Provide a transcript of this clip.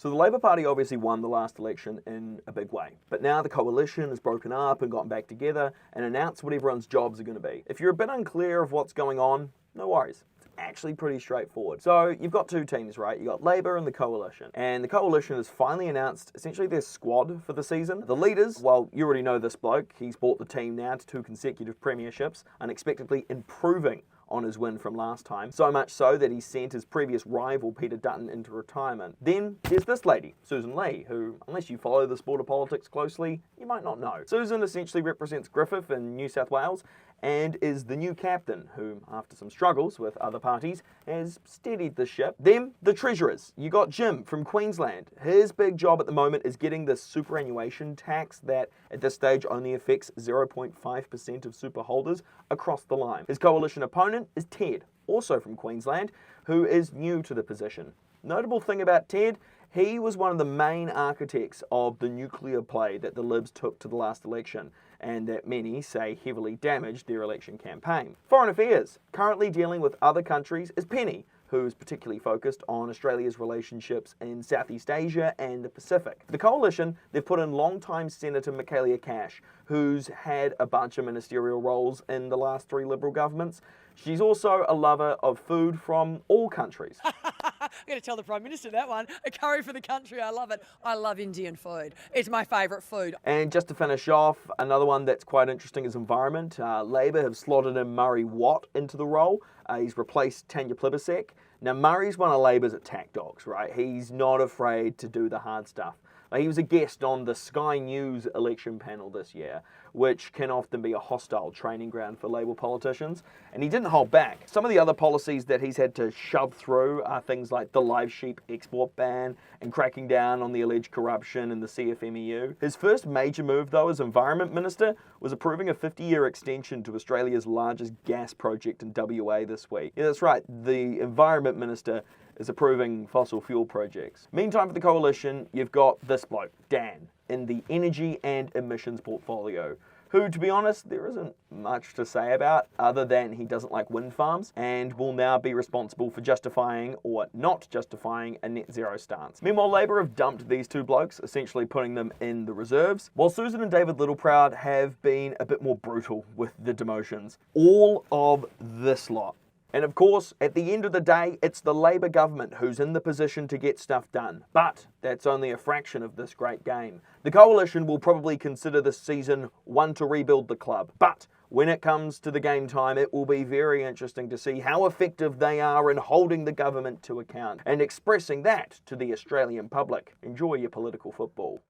So the Labour Party obviously won the last election in a big way. But now the coalition has broken up and gotten back together and announced what everyone's jobs are going to be. If you're a bit unclear of what's going on, no worries. It's actually pretty straightforward. So you've got two teams, right? You've got Labour and the coalition. And the coalition has finally announced essentially their squad for the season. The leaders, well, you already know this bloke. He's brought the team now to 2 consecutive premierships, unexpectedly improving on his win from last time, so much so that he sent his previous rival Peter Dutton into retirement. Then there's this lady, Susan Lee, who, unless you follow the sport of politics closely, you might not know. Susan essentially represents Griffith in New South Wales and is the new captain who, after some struggles with other parties, has steadied the ship. Then the treasurers. You got Jim from Queensland. His big job at the moment is getting the superannuation tax that at this stage only affects 0.5% of super holders across the line. His coalition opponent is Ted, also from Queensland, who is new to the position. Notable thing about Ted, he was one of the main architects of the nuclear play that the Libs took to the last election, and that many say heavily damaged their election campaign. Foreign Affairs, currently dealing with other countries, is Penny, who's particularly focused on Australia's relationships in Southeast Asia and the Pacific. The coalition, they've put in longtime Senator Michaelia Cash, who's had a bunch of ministerial roles in the last 3 Liberal governments. She's also a lover of food from all countries. I'm going to tell the Prime Minister that one. A curry for the country, I love it. I love Indian food. It's my favourite food. And just to finish off, another one that's quite interesting is environment. Labour have slotted in Murray Watt into the role. He's replaced Tanya Plibersek. Now, Murray's one of Labour's attack dogs, right? He's not afraid to do the hard stuff. He was a guest on the Sky News election panel this year, which can often be a hostile training ground for Labour politicians, and he didn't hold back. Some of the other policies that he's had to shove through are things like the live sheep export ban and cracking down on the alleged corruption in the CFMEU. His first major move, though, as Environment Minister, was approving a 50-year extension to Australia's largest gas project in WA this week. Yeah, that's right, the Environment Minister is approving fossil fuel projects. Meantime, for the coalition, you've got this bloke, Dan, in the energy and emissions portfolio, who, to be honest, there isn't much to say about other than he doesn't like wind farms and will now be responsible for justifying or not justifying a net zero stance. Meanwhile, Labour have dumped these 2 blokes, essentially putting them in the reserves, while Susan and David Littleproud have been a bit more brutal with the demotions. All of this lot. And of course, at the end of the day, it's the Labour government who's in the position to get stuff done. But that's only a fraction of this great game. The coalition will probably consider this season one to rebuild the club. But when it comes to the game time, it will be very interesting to see how effective they are in holding the government to account and expressing that to the Australian public. Enjoy your political football.